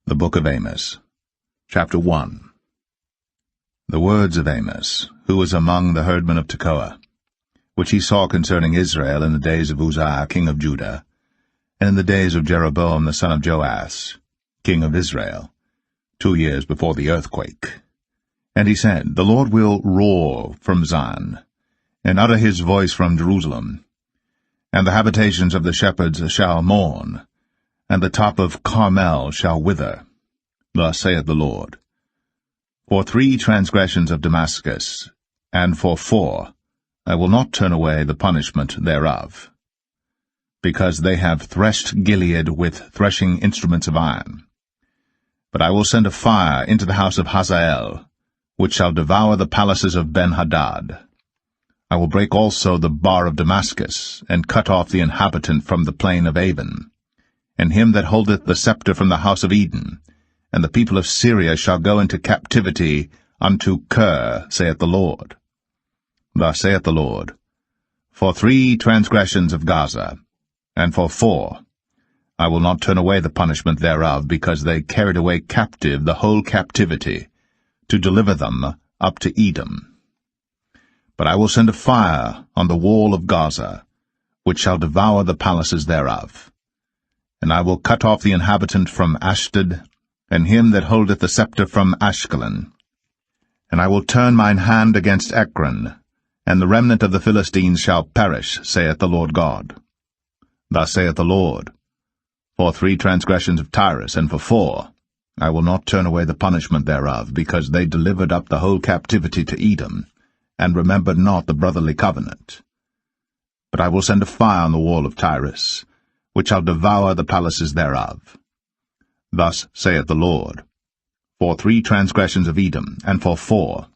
The Book of Amos, Chapter 1. The words of Amos, who was among the herdmen of Tekoa, which he saw concerning Israel in the days of Uzziah king of Judah, and in the days of Jeroboam the son of Joash, king of Israel, 2 years before the earthquake. And he said, The Lord will roar from Zion, and utter his voice from Jerusalem, and the habitations of the shepherds shall mourn, and the top of Carmel shall wither. Thus saith the Lord. For 3 transgressions of Damascus, and for 4, I will not turn away the punishment thereof, because they have threshed Gilead with threshing instruments of iron. But I will send a fire into the house of Hazael, which shall devour the palaces of Ben-Hadad. I will break also the bar of Damascus, and cut off the inhabitant from the plain of Avon, and him that holdeth the scepter from the house of Eden, and the people of Syria shall go into captivity unto Kir, saith the Lord. Thus saith the Lord, For 3 transgressions of Gaza, and for 4, I will not turn away the punishment thereof, because they carried away captive the whole captivity, to deliver them up to Edom. But I will send a fire on the wall of Gaza, which shall devour the palaces thereof. And I will cut off the inhabitant from Ashdod, and him that holdeth the scepter from Ashkelon. And I will turn mine hand against Ekron, and the remnant of the Philistines shall perish, saith the Lord God. Thus saith the Lord, For 3 transgressions of Tyrus, and for 4, I will not turn away the punishment thereof, because they delivered up the whole captivity to Edom, and remembered not the brotherly covenant. But I will send a fire on the wall of Tyrus, which shall devour the palaces thereof. Thus saith the Lord, For 3 transgressions of Edom, and for 4,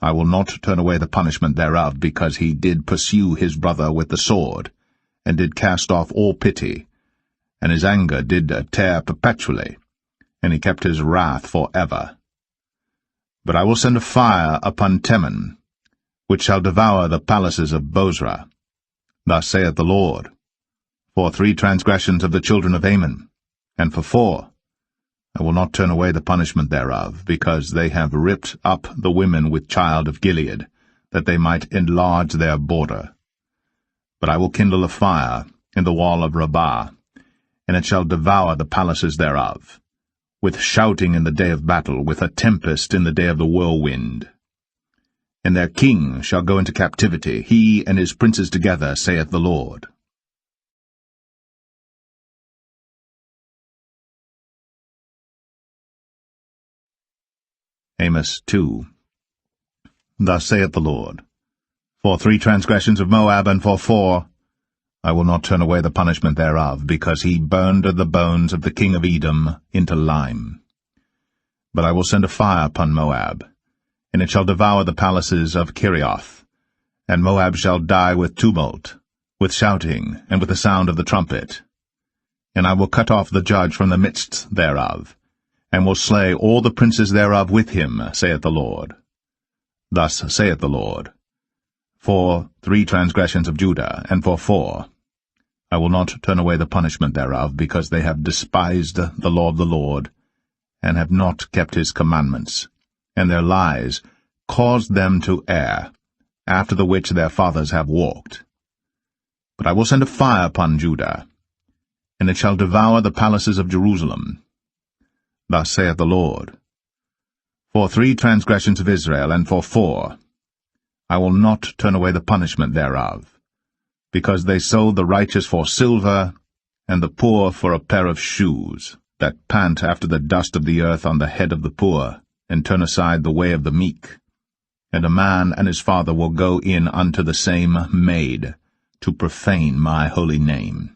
I will not turn away the punishment thereof, because he did pursue his brother with the sword, and did cast off all pity, and his anger did tear perpetually, and he kept his wrath for ever. But I will send a fire upon Teman, which shall devour the palaces of Bozrah. Thus saith the Lord, For 3 transgressions of the children of Ammon, and for 4, I will not turn away the punishment thereof, because they have ripped up the women with child of Gilead, that they might enlarge their border. But I will kindle a fire in the wall of Rabbah, and it shall devour the palaces thereof, with shouting in the day of battle, with a tempest in the day of the whirlwind. And their king shall go into captivity, he and his princes together, saith the Lord. Amos 2. Thus saith the Lord, For 3 transgressions of Moab, and for 4, I will not turn away the punishment thereof, because he burned the bones of the king of Edom into lime. But I will send a fire upon Moab, and it shall devour the palaces of Kerioth, and Moab shall die with tumult, with shouting, and with the sound of the trumpet. And I will cut off the judge from the midst thereof, and will slay all the princes thereof with him, saith the Lord. Thus saith the Lord, For 3 transgressions of Judah, and for 4, I will not turn away the punishment thereof, because they have despised the law of the Lord, and have not kept his commandments, and their lies caused them to err, after the which their fathers have walked. But I will send a fire upon Judah, and it shall devour the palaces of Jerusalem. Thus saith the Lord, For 3 transgressions of Israel, and for 4, I will not turn away the punishment thereof, because they sold the righteous for silver, and the poor for a pair of shoes, that pant after the dust of the earth on the head of the poor, and turn aside the way of the meek. And a man and his father will go in unto the same maid, to profane my holy name.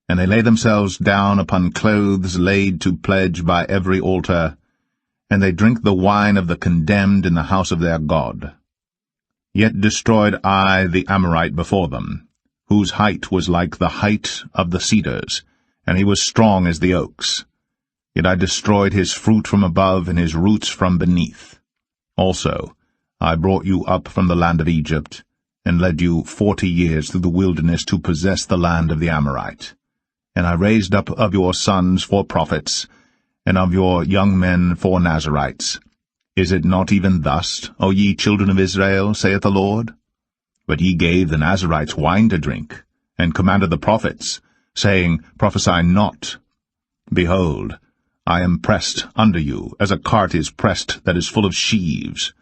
And they lay themselves down upon clothes laid to pledge by every altar, and they drink the wine of the condemned in the house of their God. Yet destroyed I the Amorite before them, whose height was like the height of the cedars, and he was strong as the oaks. Yet I destroyed his fruit from above, and his roots from beneath. Also I brought you up from the land of Egypt, and led you 40 years through the wilderness to possess the land of the Amorite. And I raised up of your sons for prophets, and of your young men 4 Nazarites. Is it not even thus, O ye children of Israel, saith the Lord? But ye gave the Nazarites wine to drink, and commanded the prophets, saying, Prophesy not. Behold, I am pressed under you, as a cart is pressed that is full of sheaves.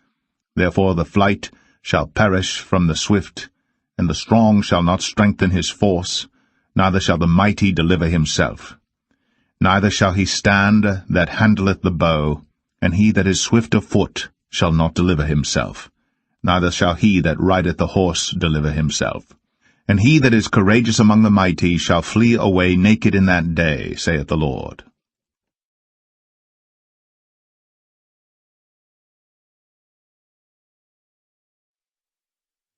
Therefore the flight shall perish from the swift, and the strong shall not strengthen his force, neither shall the mighty deliver himself. Neither shall he stand that handleth the bow, and he that is swift of foot shall not deliver himself. Neither shall he that rideth the horse deliver himself. And he that is courageous among the mighty shall flee away naked in that day, saith the Lord.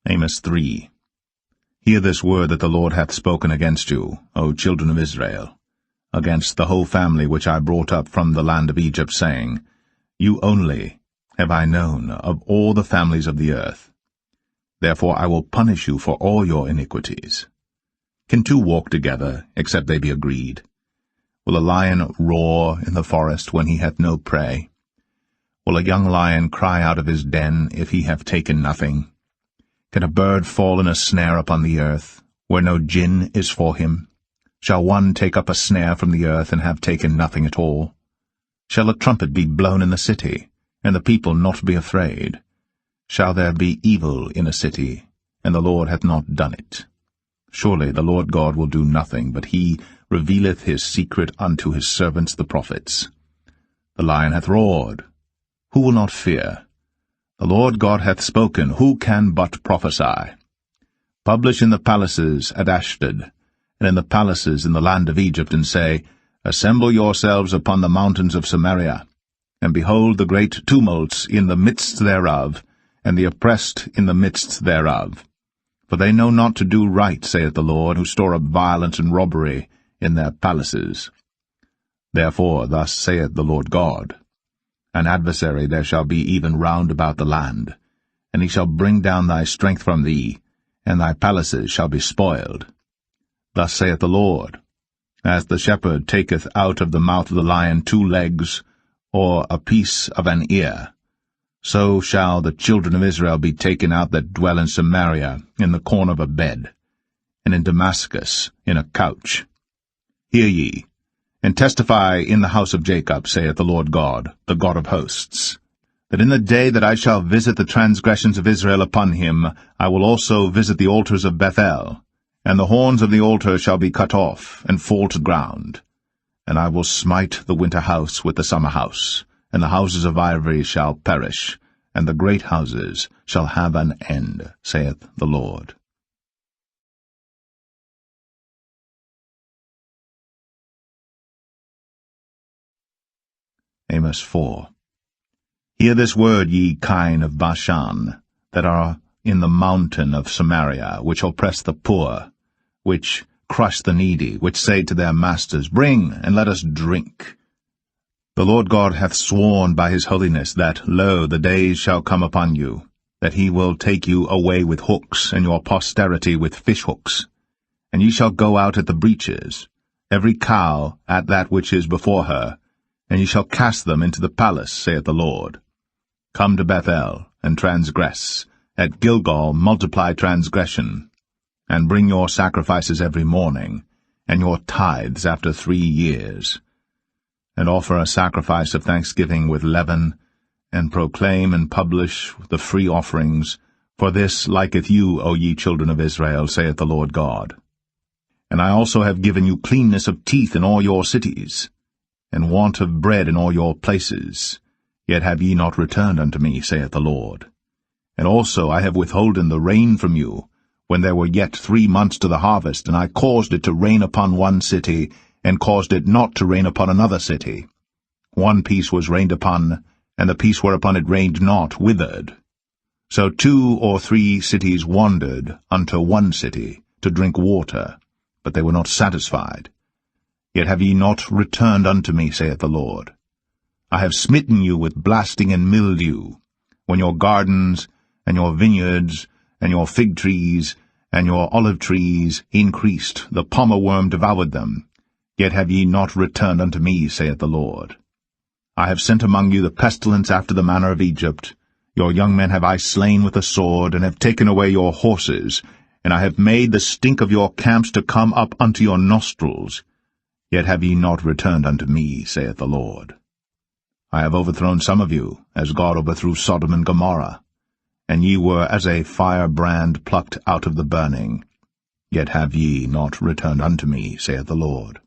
Amos 3. Hear this word that the Lord hath spoken against you, O children of Israel, against the whole family which I brought up from the land of Egypt, saying, You only have I known of all the families of the earth. Therefore I will punish you for all your iniquities. Can 2 walk together, except they be agreed? Will a lion roar in the forest when he hath no prey? Will a young lion cry out of his den if he have taken nothing? Can a bird fall in a snare upon the earth, where no gin is for him? Shall one take up a snare from the earth and have taken nothing at all? Shall a trumpet be blown in the city, and the people not be afraid? Shall there be evil in a city, and the Lord hath not done it? Surely the Lord God will do nothing, but he revealeth his secret unto his servants the prophets. The lion hath roared. Who will not fear? The Lord God hath spoken. Who can but prophesy? Publish in the palaces at Ashdod, and in the palaces in the land of Egypt, and say, Assemble yourselves upon the mountains of Samaria, and behold the great tumults in the midst thereof, and the oppressed in the midst thereof. For they know not to do right, saith the Lord, who store up violence and robbery in their palaces. Therefore thus saith the Lord God, An adversary there shall be even round about the land, and he shall bring down thy strength from thee, and thy palaces shall be spoiled. Thus saith the Lord, As the shepherd taketh out of the mouth of the lion 2 legs, or a piece of an ear, so shall the children of Israel be taken out that dwell in Samaria in the corner of a bed, and in Damascus in a couch. Hear ye, and testify in the house of Jacob, saith the Lord God, the God of hosts, that in the day that I shall visit the transgressions of Israel upon him, I will also visit the altars of Bethel, and the horns of the altar shall be cut off, and fall to ground. And I will smite the winter house with the summer house, and the houses of ivory shall perish, and the great houses shall have an end, saith the Lord. Amos 4. Hear this word, ye kine of Bashan, that are in the mountain of Samaria, which oppress the poor, which crush the needy, which say to their masters, Bring, and let us drink. The Lord God hath sworn by his holiness that, lo, the days shall come upon you, that he will take you away with hooks, and your posterity with fishhooks. And ye shall go out at the breaches, every cow at that which is before her, and ye shall cast them into the palace, saith the Lord. Come to Bethel, and transgress. At Gilgal multiply transgression. And bring your sacrifices every morning, and your tithes after 3 years. And offer a sacrifice of thanksgiving with leaven, and proclaim and publish the free offerings. For this liketh you, O ye children of Israel, saith the Lord God. And I also have given you cleanness of teeth in all your cities, and want of bread in all your places. Yet have ye not returned unto me, saith the Lord. And also I have withholden the rain from you, when there were yet 3 months to the harvest, and I caused it to rain upon one city, and caused it not to rain upon another city. One piece was rained upon, and the piece whereupon it rained not withered. So 2 or 3 cities wandered unto one city, to drink water, but they were not satisfied. Yet have ye not returned unto me, saith the Lord. I have smitten you with blasting and mildew, when your gardens, and your vineyards, and your fig trees, and your olive trees increased, the palmer worm devoured them. Yet have ye not returned unto me, saith the Lord. I have sent among you the pestilence after the manner of Egypt. Your young men have I slain with the sword, and have taken away your horses, and I have made the stink of your camps to come up unto your nostrils. Yet have ye not returned unto me, saith the Lord. I have overthrown some of you, as God overthrew Sodom and Gomorrah, and ye were as a firebrand plucked out of the burning. Yet have ye not returned unto me, saith the Lord.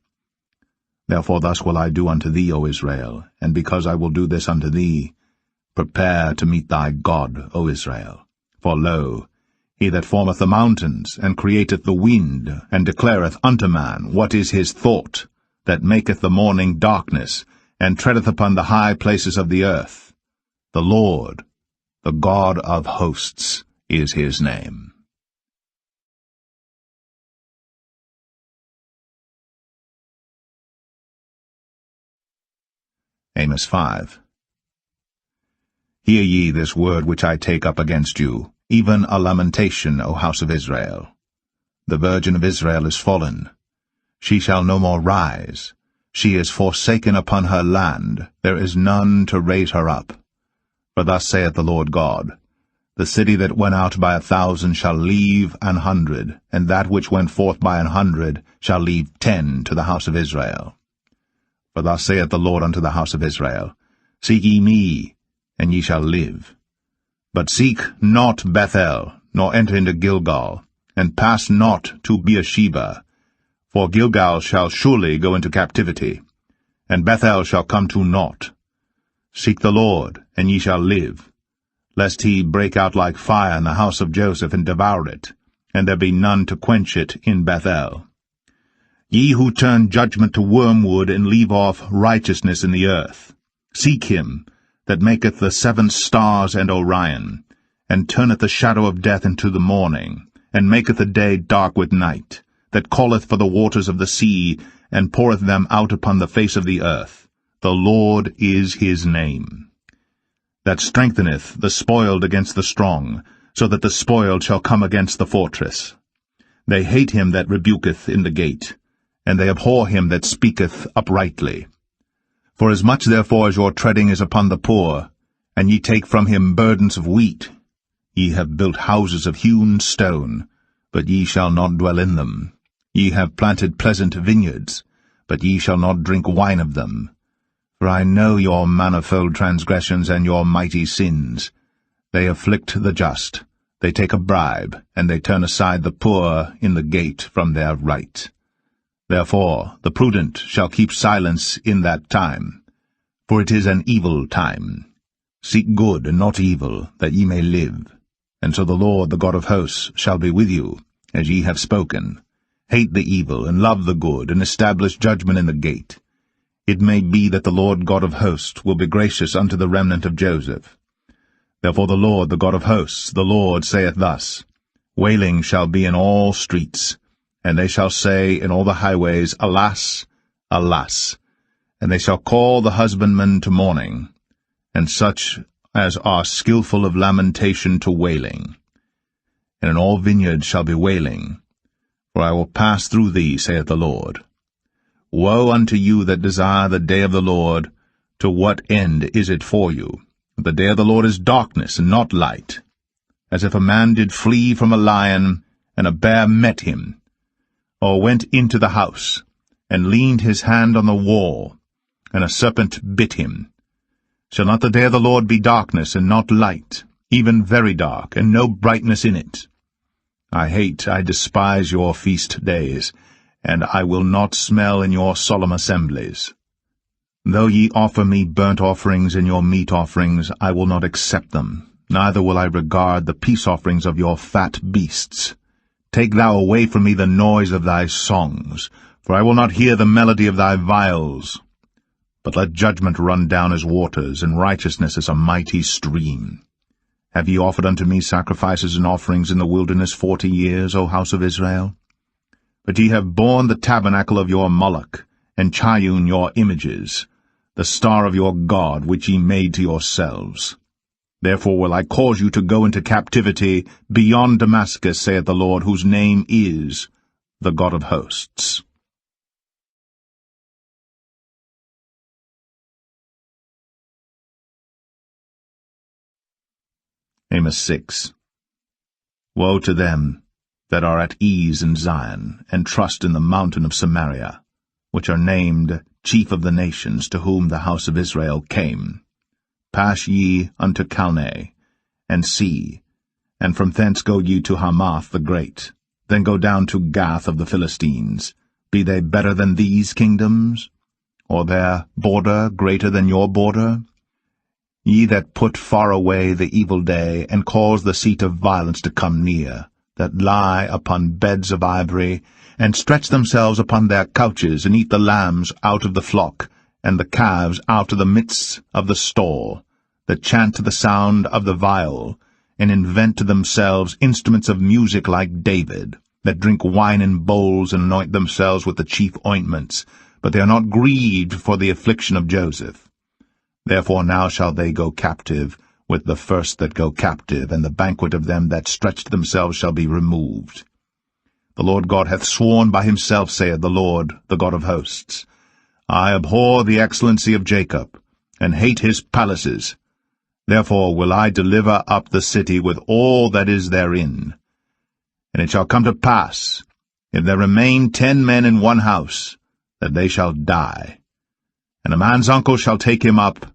Therefore thus will I do unto thee, O Israel, and because I will do this unto thee, prepare to meet thy God, O Israel. For lo, he that formeth the mountains, and createth the wind, and declareth unto man what is his thought, that maketh the morning darkness, and treadeth upon the high places of the earth. The Lord, the God of hosts, is his name. Amos 5. Hear ye this word which I take up against you, even a lamentation, O house of Israel. The virgin of Israel is fallen. She shall no more rise. She is forsaken upon her land. There is none to raise her up. For thus saith the Lord God, The city that went out by 1,000 shall leave 100, and that which went forth by 100 shall leave 10 to the house of Israel. For thus saith the Lord unto the house of Israel, Seek ye me, and ye shall live. But seek not Bethel, nor enter into Gilgal, and pass not to Beersheba. For Gilgal shall surely go into captivity, and Bethel shall come to naught. Seek the Lord, and ye shall live, lest he break out like fire in the house of Joseph, and devour it, and there be none to quench it in Bethel. Ye who turn judgment to wormwood, and leave off righteousness in the earth, seek him that maketh the 7 stars and Orion, and turneth the shadow of death into the morning, and maketh the day dark with night, that calleth for the waters of the sea, and poureth them out upon the face of the earth. The Lord is his name. That strengtheneth the spoiled against the strong, so that the spoiled shall come against the fortress. They hate him that rebuketh in the gate, and they abhor him that speaketh uprightly. Forasmuch therefore as your treading is upon the poor, and ye take from him burdens of wheat, ye have built houses of hewn stone, but ye shall not dwell in them. Ye have planted pleasant vineyards, but ye shall not drink wine of them. For I know your manifold transgressions and your mighty sins. They afflict the just, they take a bribe, and they turn aside the poor in the gate from their right. Therefore the prudent shall keep silence in that time, for it is an evil time. Seek good and not evil, that ye may live. And so the Lord, the God of hosts, shall be with you, as ye have spoken. Hate the evil, and love the good, and establish judgment in the gate. It may be that the Lord God of hosts will be gracious unto the remnant of Joseph. Therefore the Lord, the God of hosts, the Lord saith thus, Wailing shall be in all streets, and they shall say in all the highways, Alas, alas! And they shall call the husbandman to mourning, and such as are skillful of lamentation to wailing. And in all vineyards shall be wailing, for I will pass through thee, saith the Lord. Woe unto you that desire the day of the Lord! To what end is it for you? The day of the Lord is darkness, and not light. As if a man did flee from a lion, and a bear met him, or went into the house, and leaned his hand on the wall, and a serpent bit him. Shall not the day of the Lord be darkness, and not light, even very dark, and no brightness in it? I despise your feast days, and I will not smell in your solemn assemblies. Though ye offer me burnt offerings and your meat offerings, I will not accept them, neither will I regard the peace offerings of your fat beasts. Take thou away from me the noise of thy songs, for I will not hear the melody of thy viols. But let judgment run down as waters, and righteousness as a mighty stream. Have ye offered unto me sacrifices and offerings in the wilderness 40 years, O house of Israel? But ye have borne the tabernacle of your Moloch, and Chiun your images, the star of your God which ye made to yourselves. Therefore will I cause you to go into captivity beyond Damascus, saith the Lord, whose name is the God of hosts. Amos 6. Woe to them that are at ease in Zion, and trust in the mountain of Samaria, which are named chief of the nations, to whom the house of Israel came. Pass ye unto Calneh, and see, and from thence go ye to Hamath the great, then go down to Gath of the Philistines. Be they better than these kingdoms? Or their border greater than your border? Ye that put far away the evil day, and cause the seat of violence to come near, that lie upon beds of ivory, and stretch themselves upon their couches, and eat the lambs out of the flock, and the calves out of the midst of the stall, that chant to the sound of the viol, and invent to themselves instruments of music like David, that drink wine in bowls, and anoint themselves with the chief ointments, but they are not grieved for the affliction of Joseph. Therefore now shall they go captive, with the first that go captive, and the banquet of them that stretched themselves shall be removed. The Lord God hath sworn by himself, saith the Lord, the God of hosts, I abhor the excellency of Jacob, and hate his palaces. Therefore will I deliver up the city with all that is therein. And it shall come to pass, if there remain 10 men in one house, that they shall die. And a man's uncle shall take him up,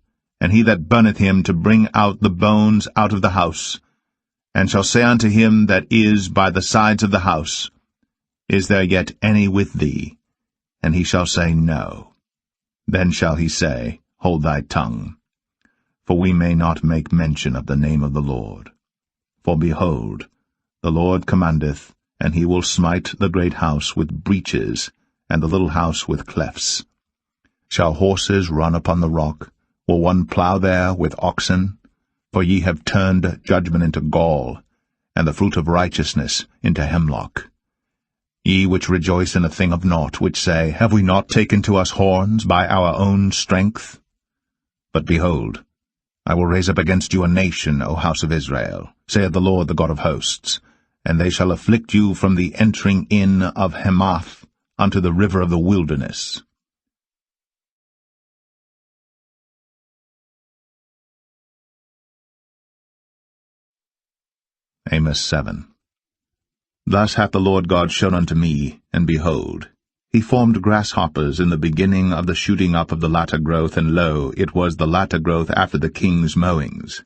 and he that burneth him, to bring out the bones out of the house, and shall say unto him that is by the sides of the house, Is there yet any with thee? And he shall say, No. Then shall he say, Hold thy tongue, for we may not make mention of the name of the Lord. For behold, the Lord commandeth, and he will smite the great house with breaches, and the little house with clefts. Shall horses run upon the rock? Will one plough there with oxen? For ye have turned judgment into gall, and the fruit of righteousness into hemlock. Ye which rejoice in a thing of naught, which say, Have we not taken to us horns by our own strength? But behold, I will raise up against you a nation, O house of Israel, saith the Lord the God of hosts, and they shall afflict you from the entering in of Hamath unto the river of the wilderness. Amos 7. Thus hath the Lord God shown unto me, and behold, he formed grasshoppers in the beginning of the shooting up of the latter growth, and lo, it was the latter growth after the king's mowings.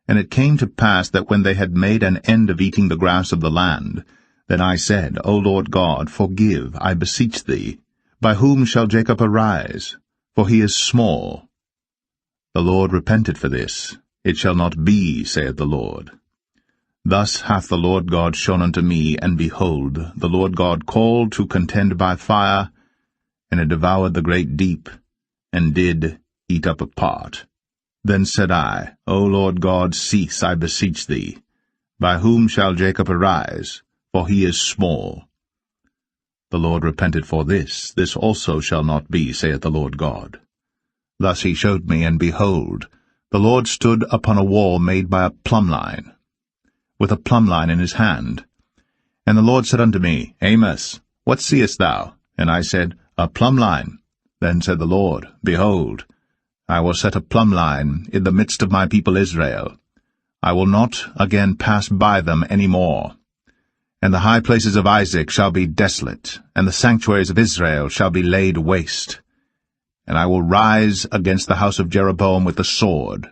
And it came to pass that when they had made an end of eating the grass of the land, then I said, O Lord God, forgive, I beseech thee. By whom shall Jacob arise? For he is small. The Lord repented for this. It shall not be, saith the Lord. Thus hath the Lord God shown unto me, and behold, the Lord God called to contend by fire, and it devoured the great deep, and did eat up a part. Then said I, O Lord God, cease, I beseech thee. By whom shall Jacob arise? For he is small. The Lord repented for this. This also shall not be, saith the Lord God. Thus he showed me, and behold, the Lord stood upon a wall made by a plumb line, with a plumb line in his hand. And the Lord said unto me, Amos, what seest thou? And I said, A plumb line. Then said the Lord, Behold, I will set a plumb line in the midst of my people Israel. I will not again pass by them any more. And the high places of Isaac shall be desolate, and the sanctuaries of Israel shall be laid waste. And I will rise against the house of Jeroboam with the sword.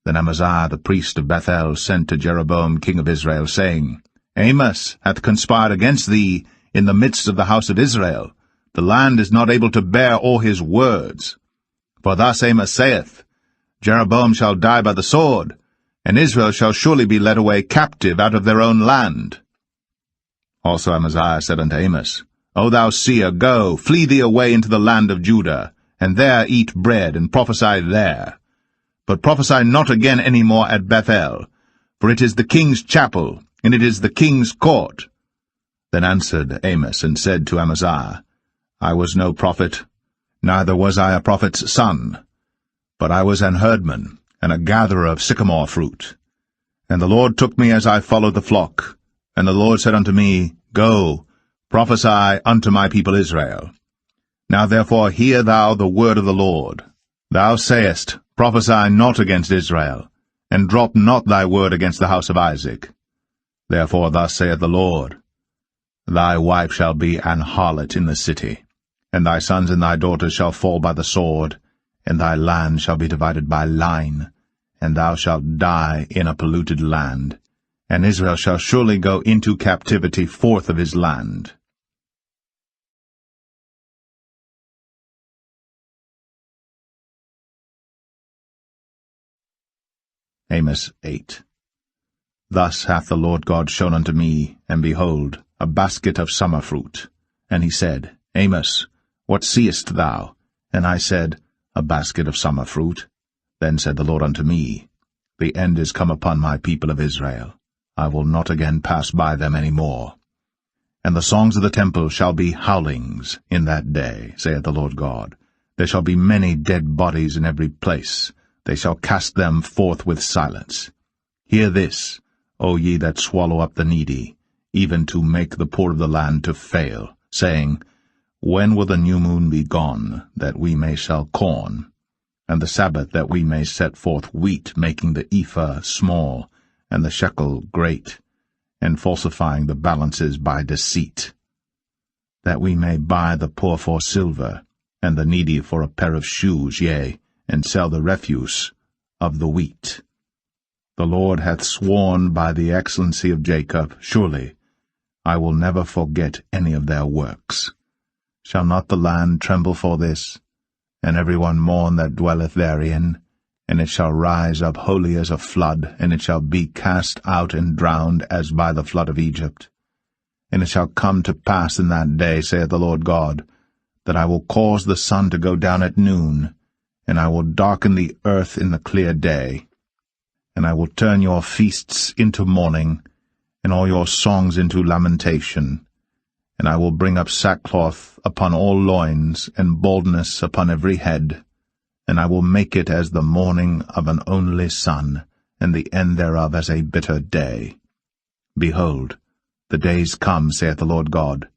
Then Amaziah the priest of Bethel sent to Jeroboam king of Israel, saying, Amos hath conspired against thee in the midst of the house of Israel. The land is not able to bear all his words. For thus Amos saith, Jeroboam shall die by the sword, and Israel shall surely be led away captive out of their own land. Also Amaziah said unto Amos, O thou seer, go, flee thee away into the land of Judah, and there eat bread, and prophesy there. But prophesy not again any more at Bethel, for it is the king's chapel, and it is the king's court. Then answered Amos, and said to Amaziah, I was no prophet, neither was I a prophet's son, but I was an herdman, and a gatherer of sycamore fruit. And the Lord took me as I followed the flock, and the Lord said unto me, Go, prophesy unto my people Israel. Now therefore hear thou the word of the Lord. Thou sayest, Prophesy not against Israel, and drop not thy word against the house of Isaac. Therefore thus saith the Lord, Thy wife shall be an harlot in the city, and thy sons and thy daughters shall fall by the sword, and thy land shall be divided by line, and thou shalt die in a polluted land, and Israel shall surely go into captivity forth of his land. Amos 8. Thus hath the Lord God shown unto me, and behold, a basket of summer fruit. And he said, Amos, what seest thou? And I said, A basket of summer fruit. Then said the Lord unto me, The end is come upon my people of Israel. I will not again pass by them any more. And the songs of the temple shall be howlings in that day, saith the Lord God. There shall be many dead bodies in every place. They shall cast them forth with silence. Hear this, O ye that swallow up the needy, even to make the poor of the land to fail, saying, When will the new moon be gone, that we may sell corn, and the Sabbath that we may set forth wheat, making the ephah small, and the shekel great, and falsifying the balances by deceit, that we may buy the poor for silver, and the needy for a pair of shoes, yea, and sell the refuse of the wheat. The Lord hath sworn by the excellency of Jacob, surely I will never forget any of their works. Shall not the land tremble for this, and every one mourn that dwelleth therein? And it shall rise up wholly as a flood, and it shall be cast out and drowned as by the flood of Egypt. And it shall come to pass in that day, saith the Lord God, that I will cause the sun to go down at noon, and I will darken the earth in the clear day. And I will turn your feasts into mourning, and all your songs into lamentation. And I will bring up sackcloth upon all loins, and baldness upon every head. And I will make it as the mourning of an only son, and the end thereof as a bitter day. Behold, the days come, saith the Lord God,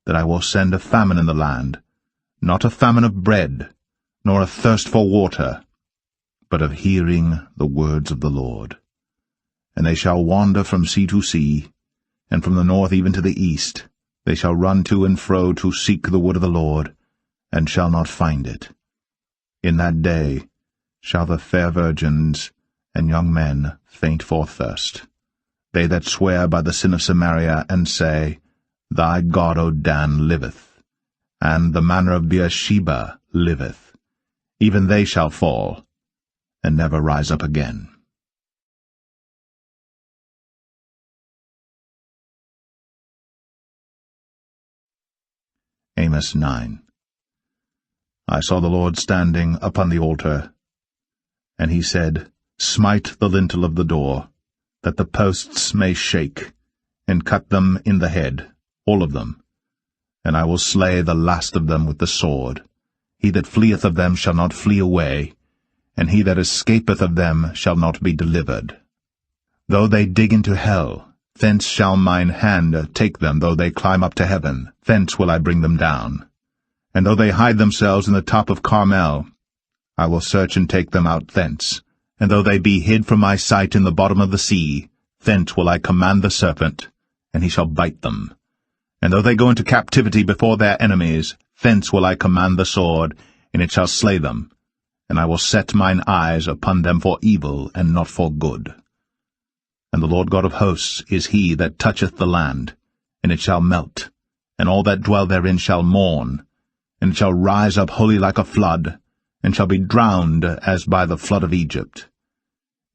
that I will send a famine in the land, not a famine of bread, nor a thirst for water, but of hearing the words of the Lord. And they shall wander from sea to sea, and from the north even to the east. They shall run to and fro to seek the word of the Lord, and shall not find it. In that day shall the fair virgins and young men faint for thirst, they that swear by the sin of Samaria, and say, Thy God, O Dan, liveth, and the manner of Beersheba liveth. Even they shall fall, and never rise up again. Amos 9. I saw the Lord standing upon the altar, and he said, Smite the lintel of the door, that the posts may shake, and cut them in the head, all of them, and I will slay the last of them with the sword. He that fleeth of them shall not flee away, and he that escapeth of them shall not be delivered. Though they dig into hell, thence shall mine hand take them. Though they climb up to heaven, thence will I bring them down. And though they hide themselves in the top of Carmel, I will search and take them out thence. And though they be hid from my sight in the bottom of the sea, thence will I command the serpent, and he shall bite them. And though they go into captivity before their enemies, thence will I command the sword, and it shall slay them. And I will set mine eyes upon them for evil, and not for good. And the Lord God of hosts is he that toucheth the land, and it shall melt, and all that dwell therein shall mourn, and it shall rise up wholly like a flood, and shall be drowned as by the flood of Egypt.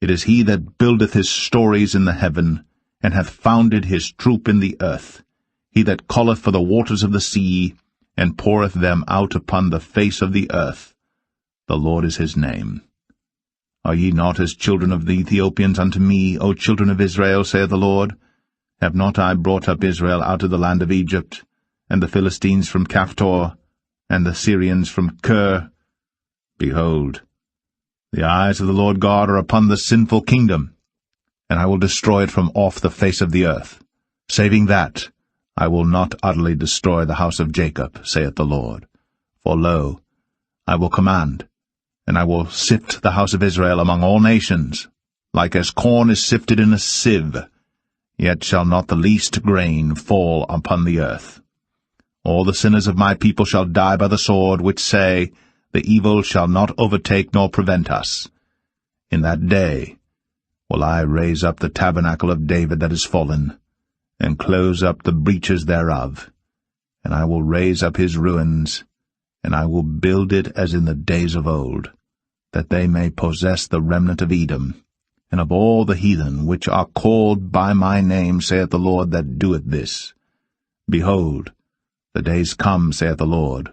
It is he that buildeth his stories in the heaven, and hath founded his troop in the earth, he that calleth for the waters of the sea, and poureth them out upon the face of the earth. The Lord is his name. Are ye not as children of the Ethiopians unto me, O children of Israel, saith the Lord? Have not I brought up Israel out of the land of Egypt, and the Philistines from Caphtor, and the Syrians from Kir? Behold, the eyes of the Lord God are upon the sinful kingdom, and I will destroy it from off the face of the earth. Saving that, I will not utterly destroy the house of Jacob, saith the Lord. For lo, I will command, and I will sift the house of Israel among all nations. like as corn is sifted in a sieve, yet shall not the least grain fall upon the earth. All the sinners of my people shall die by the sword, which say, The evil shall not overtake nor prevent us. In that day will I raise up the tabernacle of David that is fallen, and close up the breaches thereof. And I will raise up his ruins, and I will build it as in the days of old, that they may possess the remnant of Edom, and of all the heathen which are called by my name, saith the Lord that doeth this. Behold, the days come, saith the Lord,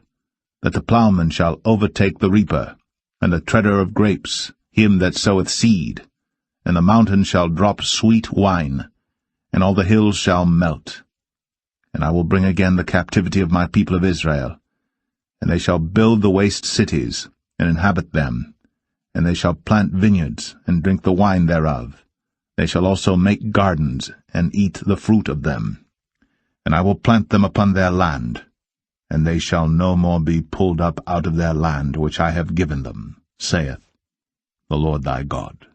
that the plowman shall overtake the reaper, and the treader of grapes him that soweth seed, and the mountains shall drop sweet wine, and all the hills shall melt. And I will bring again the captivity of my people of Israel, and they shall build the waste cities, and inhabit them, and they shall plant vineyards, and drink the wine thereof. They shall also make gardens, and eat the fruit of them. And I will plant them upon their land, and they shall no more be pulled up out of their land which I have given them, saith the Lord thy God.